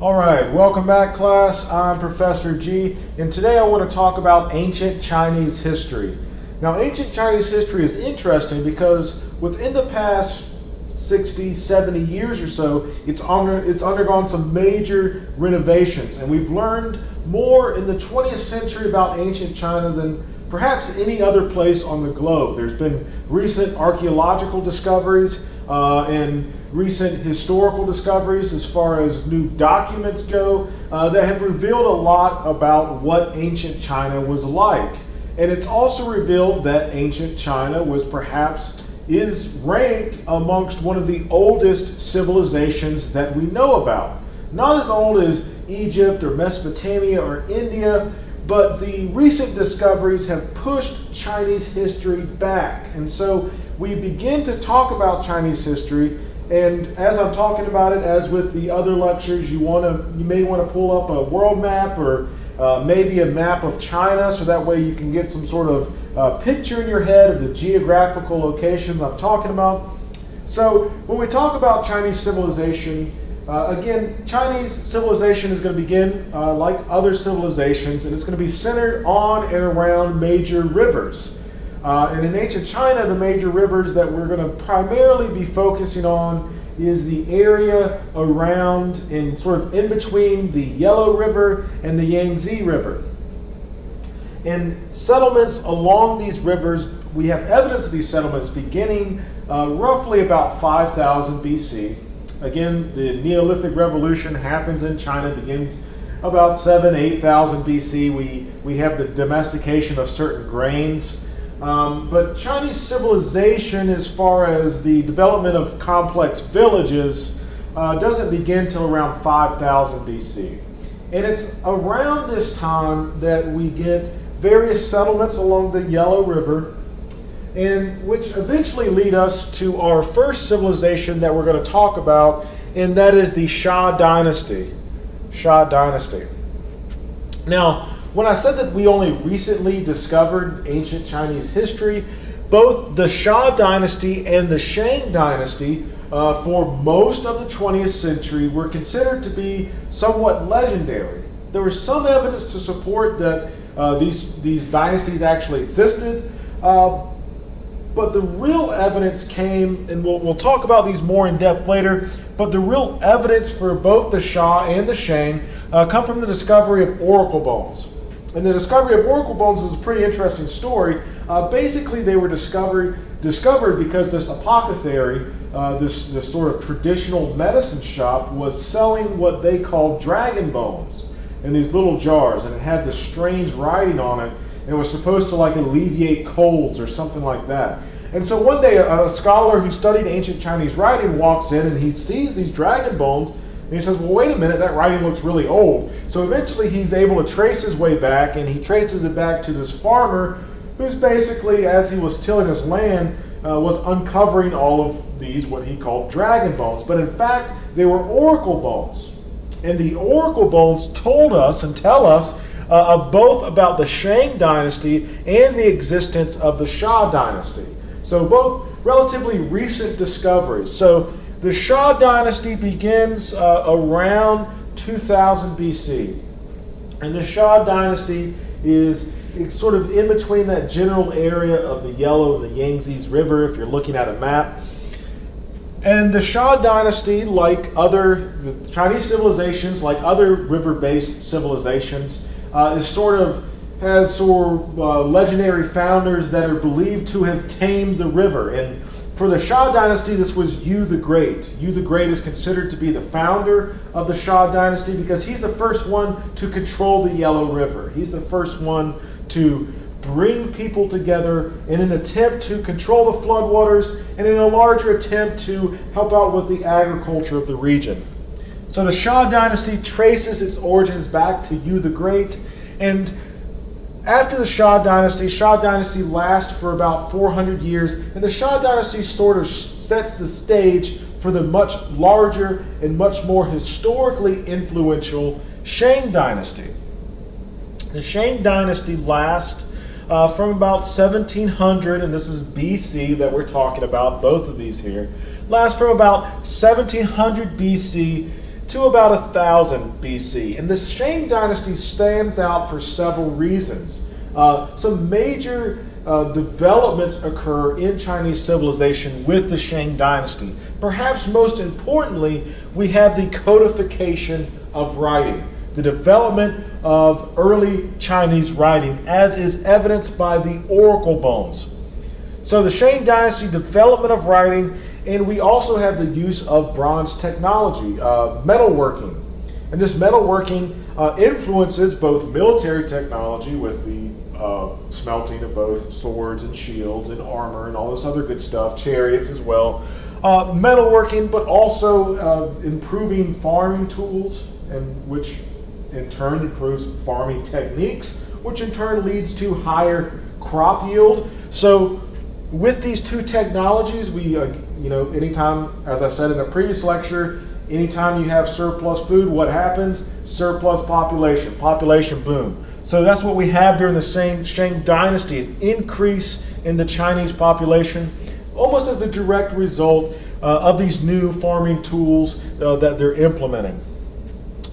All right, welcome back, class. I'm Professor G, and today I want to talk about ancient Chinese history. Now, ancient Chinese history is interesting because within the past 60, 70 years or so, it's undergone some major renovations, and we've learned more in the 20th century about ancient China than perhaps any other place on the globe. There's been recent archaeological discoveries and recent historical discoveries as far as new documents go that have revealed a lot about what ancient China was like. And it's also revealed that ancient China is ranked amongst one of the oldest civilizations that we know about. Not as old as Egypt or Mesopotamia or India, but the recent discoveries have pushed Chinese history back. And so we begin to talk about Chinese history, and as I'm talking about it, as with the other lectures, you may want to pull up a world map or maybe a map of China, so that way you can get some sort of picture in your head of the geographical locations I'm talking about. So when we talk about Chinese civilization, again, Chinese civilization is going to begin like other civilizations, and it's going to be centered on and around major rivers. And in ancient China, the major rivers that we're going to primarily be focusing on is the area around and sort of in between the Yellow River and the Yangtze River. And settlements along these rivers, we have evidence of these settlements beginning roughly about 5000 BC. Again, the Neolithic Revolution happens in China, begins about 8,000 BC. We have the domestication of certain grains. But Chinese civilization, as far as the development of complex villages, doesn't begin till around 5000 BC. And it's around this time that we get various settlements along the Yellow River, and which eventually lead us to our first civilization that we're going to talk about, and that is the Shah Dynasty. Shah Dynasty. Now, when I said that we only recently discovered ancient Chinese history, both the Shah Dynasty and the Shang Dynasty for most of the 20th century were considered to be somewhat legendary. There was some evidence to support that these dynasties actually existed, but the real evidence came, and we'll talk about these more in depth later, but the real evidence for both the Shah and the Shang come from the discovery of oracle bones. And the discovery of oracle bones is a pretty interesting story. Basically, they were discovered because this apothecary, this sort of traditional medicine shop, was selling what they called dragon bones in these little jars, and it had this strange writing on it, and it was supposed to like alleviate colds or something like that. And so one day, a scholar who studied ancient Chinese writing walks in, and he sees these dragon bones, and he says, well, wait a minute, that writing looks really old. So eventually he's able to trace his way back, and he traces it back to this farmer who's basically, as he was tilling his land, was uncovering all of these, what he called dragon bones. But in fact, they were oracle bones. And the oracle bones told us and tell us both about the Shang Dynasty and the existence of the Shah Dynasty. So both relatively recent discoveries. So the Shah Dynasty begins around 2000 BC. And the Shah Dynasty is sort of in between that general area of the the Yangtze River, if you're looking at a map. And the Shah Dynasty, like the Chinese civilizations, like other river-based civilizations, has legendary founders that are believed to have tamed the river. And for the Shah Dynasty, this was Yu the Great. Yu the Great is considered to be the founder of the Shah Dynasty because he's the first one to control the Yellow River. He's the first one to bring people together in an attempt to control the floodwaters and in a larger attempt to help out with the agriculture of the region. So the Shah Dynasty traces its origins back to Yu the Great, and after the Shah Dynasty lasts for about 400 years, and the Shah Dynasty sort of sets the stage for the much larger and much more historically influential Shang Dynasty. The Shang Dynasty lasts from about 1700, and this is BC that we're talking about, both of these here, lasts from about 1700 BC to about 1000 BC. And the Shang Dynasty stands out for several reasons. Some major developments occur in Chinese civilization with the Shang Dynasty. Perhaps most importantly, we have the codification of writing, the development of early Chinese writing, as is evidenced by the oracle bones. So the Shang Dynasty, development of writing, and we also have the use of bronze technology, metalworking. And this metalworking influences both military technology with the smelting of both swords and shields and armor and all this other good stuff, chariots as well. Metalworking, but also improving farming tools, and which in turn improves farming techniques, which in turn leads to higher crop yield. So with these two technologies, we, anytime, as I said in a previous lecture, anytime you have surplus food, what happens? Surplus population, population boom. So that's what we have during the Shang Dynasty, an increase in the Chinese population, almost as a direct result of these new farming tools that they're implementing.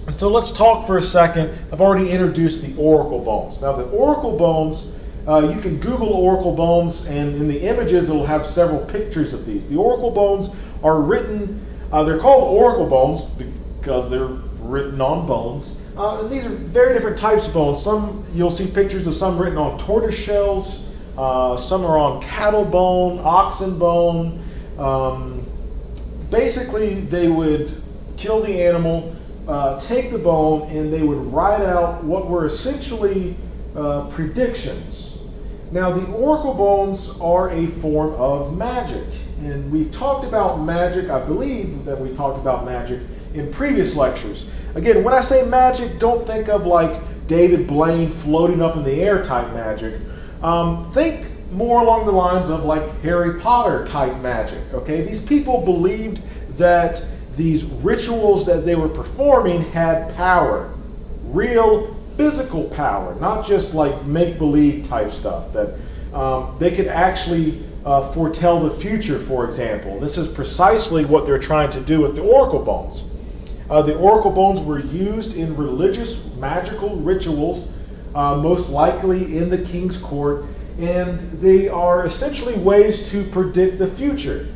And so let's talk for a second. I've already introduced the oracle bones. Now the oracle bones, you can Google oracle bones, and in the images it'll have several pictures of these. The oracle bones are written, they're called oracle bones because they're written on bones. And these are very different types of bones. Some, you'll see pictures of some written on tortoise shells, some are on cattle bone, oxen bone. Basically, they would kill the animal, take the bone, and they would write out what were essentially predictions. Now, the oracle bones are a form of magic, and we've talked about magic. I believe that we talked about magic in previous lectures. Again, when I say magic, don't think of like David Blaine floating up in the air type magic. Think more along the lines of like Harry Potter type magic, okay? These people believed that these rituals that they were performing had power, real physical power, not just like make-believe type stuff, that they could actually foretell the future, for example. This is precisely what they're trying to do with the oracle bones. The oracle bones were used in religious magical rituals, most likely in the king's court, and they are essentially ways to predict the future.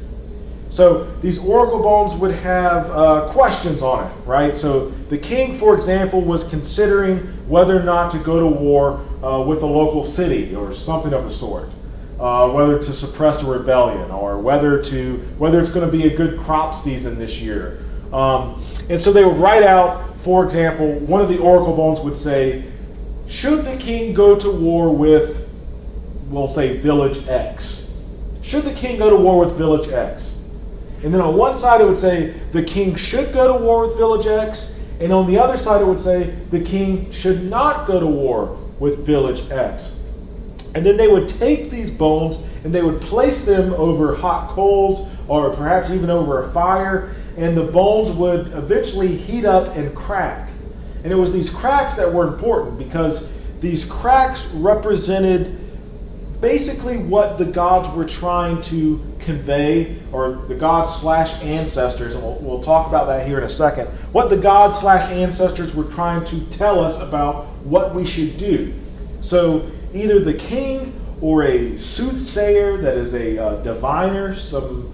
So these oracle bones would have questions on it, right? So the king, for example, was considering whether or not to go to war with a local city or something of the sort, whether to suppress a rebellion or whether it's going to be a good crop season this year. And so they would write out, for example, one of the oracle bones would say, should the king go to war with, we'll say, village X? Should the king go to war with village X? And then on one side it would say, the king should go to war with village X, and on the other side it would say, the king should not go to war with village X. And then they would take these bones and they would place them over hot coals or perhaps even over a fire, and the bones would eventually heat up and crack. And it was these cracks that were important because these cracks represented basically what the gods were trying to convey, or the gods / ancestors, and we'll talk about that here in a second, what the gods / ancestors were trying to tell us about what we should do. So either the king or a soothsayer, that is a diviner, some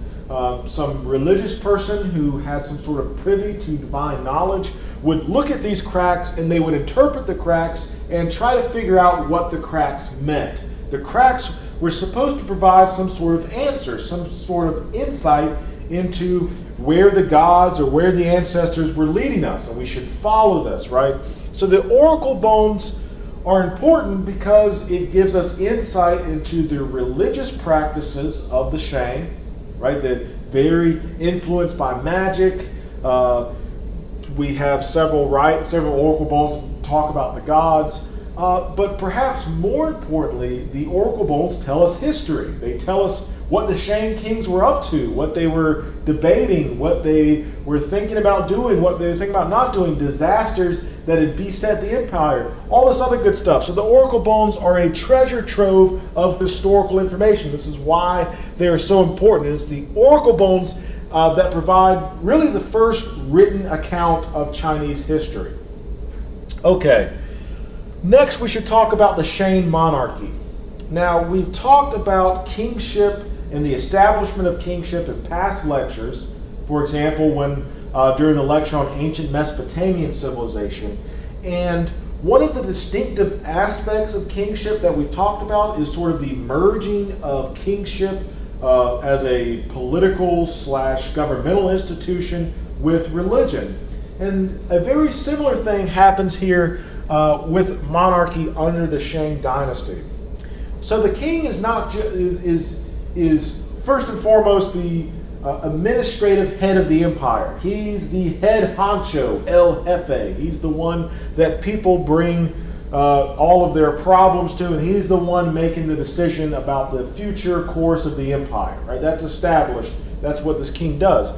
religious person who had some sort of privy to divine knowledge, would look at these cracks and they would interpret the cracks and try to figure out what the cracks meant. The cracks were supposed to provide some sort of answer, some sort of insight into where the gods or where the ancestors were leading us, and we should follow this, right? So the oracle bones are important because it gives us insight into the religious practices of the Shang, right? That very influenced by magic. We have several oracle bones talk about the gods. But perhaps more importantly, the oracle bones tell us history. They tell us what the Shang kings were up to, what they were debating, what they were thinking about doing, what they were thinking about not doing, disasters that had beset the empire, all this other good stuff. So the oracle bones are a treasure trove of historical information. This is why they are so important. It's the oracle bones that provide really the first written account of Chinese history. Okay, next we should talk about the Shan monarchy. Now, we've talked about kingship and the establishment of kingship in past lectures. For example, when during the lecture on ancient Mesopotamian civilization. And one of the distinctive aspects of kingship that we talked about is sort of the merging of kingship as a political / governmental institution with religion. And a very similar thing happens here with monarchy under the Shang dynasty. So the king is not is first and foremost the administrative head of the empire. He's the head honcho, el jefe. He's the one that people bring all of their problems to, and he's the one making the decision about the future course of the empire. Right? That's established. That's what this king does.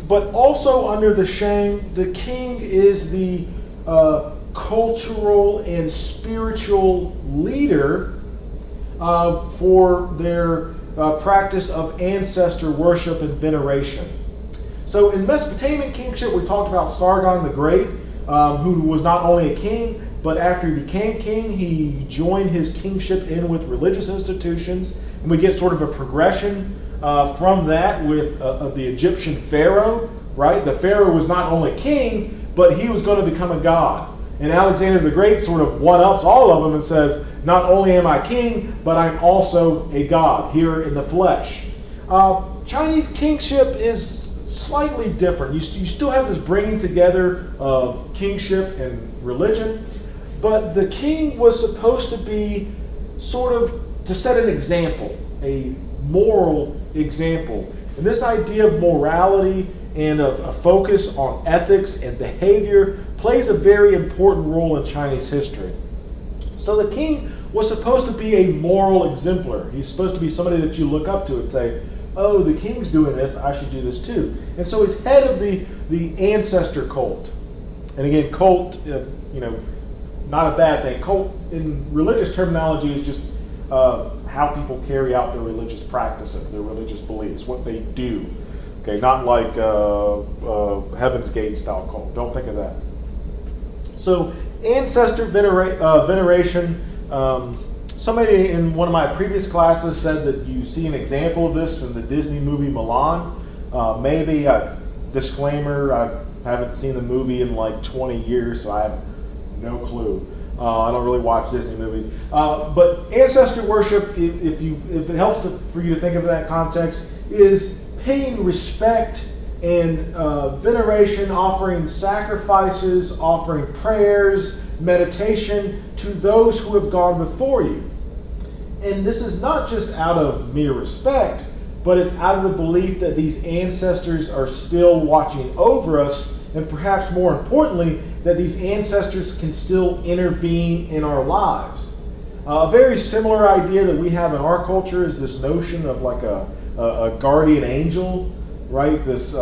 But also under the Shang, the king is the cultural and spiritual leader for their practice of ancestor worship and veneration. So in Mesopotamian kingship, we talked about Sargon the Great, who was not only a king, but after he became king, he joined his kingship in with religious institutions. And we get sort of a progression from that with the Egyptian pharaoh, right? The pharaoh was not only king, but he was going to become a god. And Alexander the Great sort of one-ups all of them and says, not only am I king, but I'm also a god here in the flesh. Chinese kingship is slightly different. You still have this bringing together of kingship and religion, but the king was supposed to be sort of to set an example, a moral example. And this idea of morality and of a focus on ethics and behavior plays a very important role in Chinese history. So the king was supposed to be a moral exemplar. He's supposed to be somebody that you look up to and say, oh, the king's doing this, I should do this too. And so he's head of the ancestor cult. And again, cult, not a bad thing. Cult in religious terminology is just how people carry out their religious practices, their religious beliefs, what they do. Okay, not like Heaven's Gate style cult. Don't think of that. So ancestor veneration. Somebody in one of my previous classes said that you see an example of this in the Disney movie Milan. Maybe, disclaimer, I haven't seen the movie in like 20 years, so I have no clue. I don't really watch Disney movies. But ancestor worship, if it helps for you to think of that context, is paying respect and veneration, offering sacrifices, offering prayers, meditation to those who have gone before you. And this is not just out of mere respect, but it's out of the belief that these ancestors are still watching over us, and perhaps more importantly, that these ancestors can still intervene in our lives. A very similar idea that we have in our culture is this notion of like a guardian angel, right? This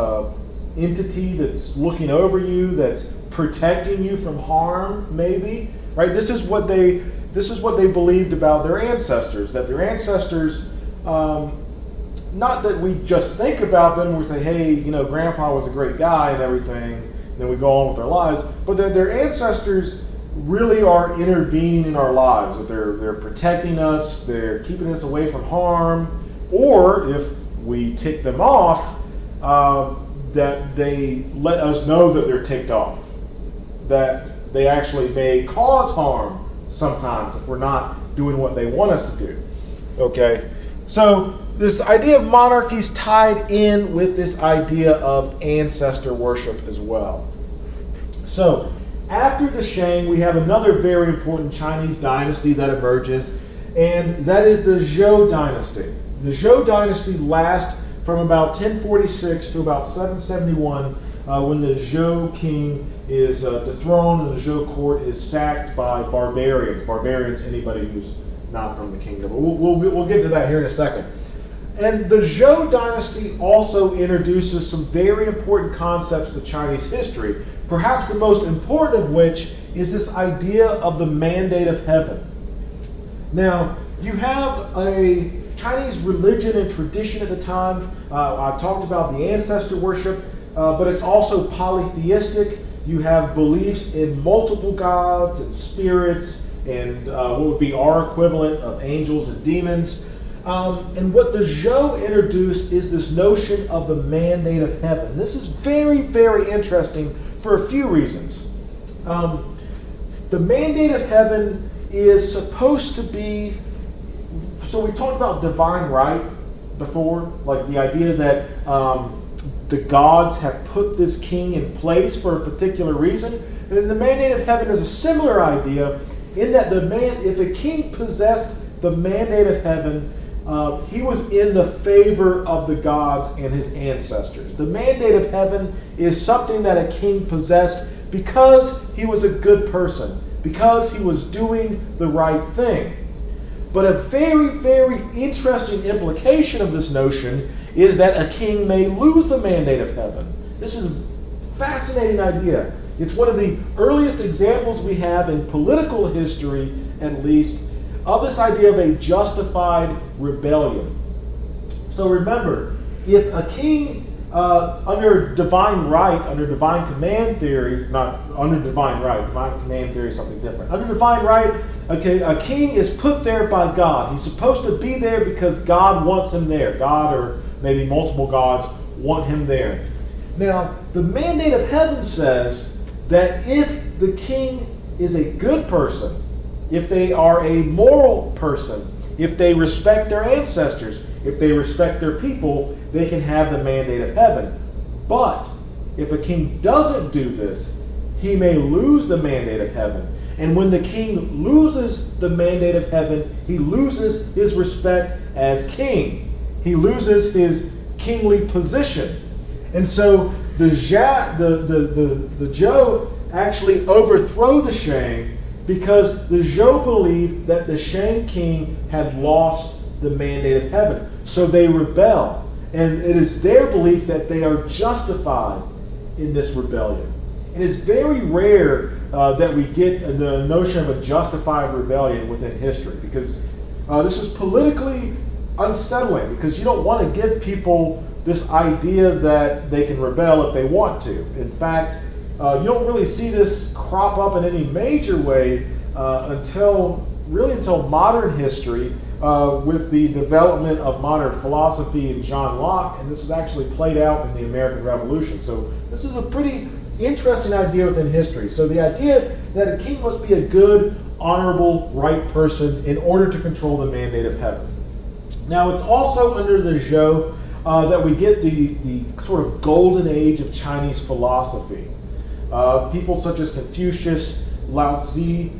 entity that's looking over you, that's protecting you from harm, maybe, right? This is what they believed about their ancestors. That their ancestors, not that we just think about them, we say, hey, Grandpa was a great guy and everything, and then we go on with our lives, but that their ancestors really are intervening in our lives. That they're protecting us, they're keeping us away from harm, or if we tick them off, that they let us know that they're ticked off, that they actually may cause harm sometimes if we're not doing what they want us to do. Okay, so this idea of monarchy is tied in with this idea of ancestor worship as well. So after the Shang, we have another very important Chinese dynasty that emerges, and that is the Zhou dynasty. The Zhou dynasty lasts from about 1046 to about 771, when the Zhou king is dethroned and the Zhou court is sacked by barbarians. Barbarians, anybody who's not from the kingdom. We'll get to that here in a second. And the Zhou dynasty also introduces some very important concepts to Chinese history, perhaps the most important of which is this idea of the mandate of heaven. Now, you have a Chinese religion and tradition at the time. I talked about the ancestor worship, but it's also polytheistic. You have beliefs in multiple gods and spirits and what would be our equivalent of angels and demons. And what the Zhou introduced is this notion of the mandate of heaven. This is very, very interesting for a few reasons. The mandate of heaven is supposed to be, so we talked about divine right before, like the idea that the gods have put this king in place for a particular reason. And the mandate of heaven is a similar idea in that if a king possessed the mandate of heaven, he was in the favor of the gods and his ancestors. The mandate of heaven is something that a king possessed because he was a good person, because he was doing the right thing. But a very, very interesting implication of this notion is that a king may lose the mandate of heaven. This is a fascinating idea. It's one of the earliest examples we have in political history, at least, of this idea of a justified rebellion. So remember, if a king under divine right, under divine command theory, not under divine right, divine command theory is something different. Under divine right, okay, a king is put there by God. He's supposed to be there because God wants him there. God, or maybe multiple gods, want him there. Now, the mandate of heaven says that if the king is a good person, if they are a moral person, if they respect their ancestors, if they respect their people, they can have the mandate of heaven. But if a king doesn't do this, he may lose the mandate of heaven. And when the king loses the mandate of heaven, he loses his respect as king. He loses his kingly position. And so the Zhou actually overthrow the Shang because the Zhou believed that the Shang king had lost the mandate of heaven. So they rebel. And it is their belief that they are justified in this rebellion. And it's very rare that we get the notion of a justified rebellion within history, because this is politically unsettling, because you don't want to give people this idea that they can rebel if they want to. In fact, you don't really see this crop up in any major way until modern history, with the development of modern philosophy and John Locke, and this is actually played out in the American Revolution. So this is a pretty interesting idea within history. So the idea that a king must be a good, honorable, right person in order to control the mandate of heaven. Now, it's also under the Zhou that we get the sort of golden age of Chinese philosophy. People such as Confucius, Lao Tzu,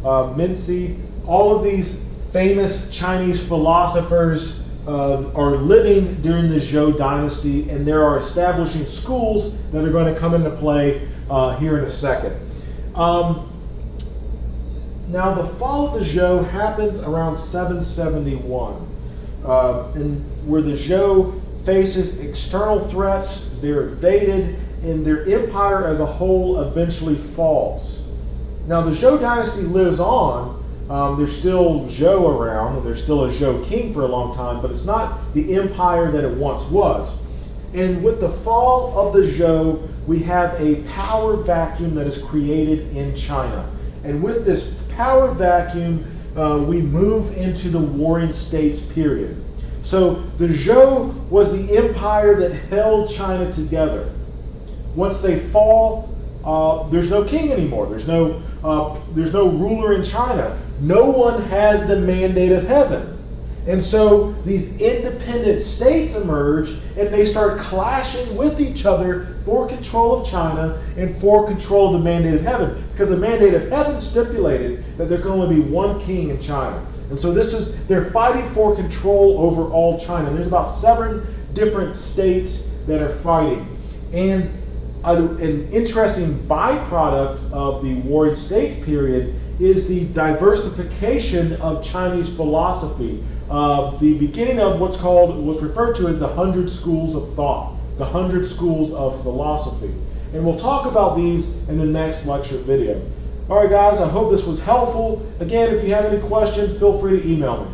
Minci, all of these famous Chinese philosophers are living during the Shah Dynasty, and there are establishing schools that are going to come into play here in a second. Now, the fall of the Zhou happens around 771, and where the Zhou faces external threats, they're invaded, and their empire as a whole eventually falls. Now, the Zhou Dynasty lives on. There's still Zhou around, and there's still a Zhou king for a long time, but it's not the empire that it once was. And with the fall of the Zhou, we have a power vacuum that is created in China. And with this power vacuum, we move into the Warring States period. So the Zhou was the empire that held China together. Once they fall, there's no king anymore. There's no ruler in China. No one has the mandate of heaven. And so these independent states emerge, and they start clashing with each other for control of China and for control of the mandate of heaven. Because the mandate of heaven stipulated that there can only be one king in China. And so they're fighting for control over all China. And there's about 7 different states that are fighting. And an interesting byproduct of the Warring States period is the diversification of Chinese philosophy. The beginning of what's referred to as the 100 schools of thought, the 100 schools of philosophy. And we'll talk about these in the next lecture video. All right, guys, I hope this was helpful. Again, if you have any questions, feel free to email me.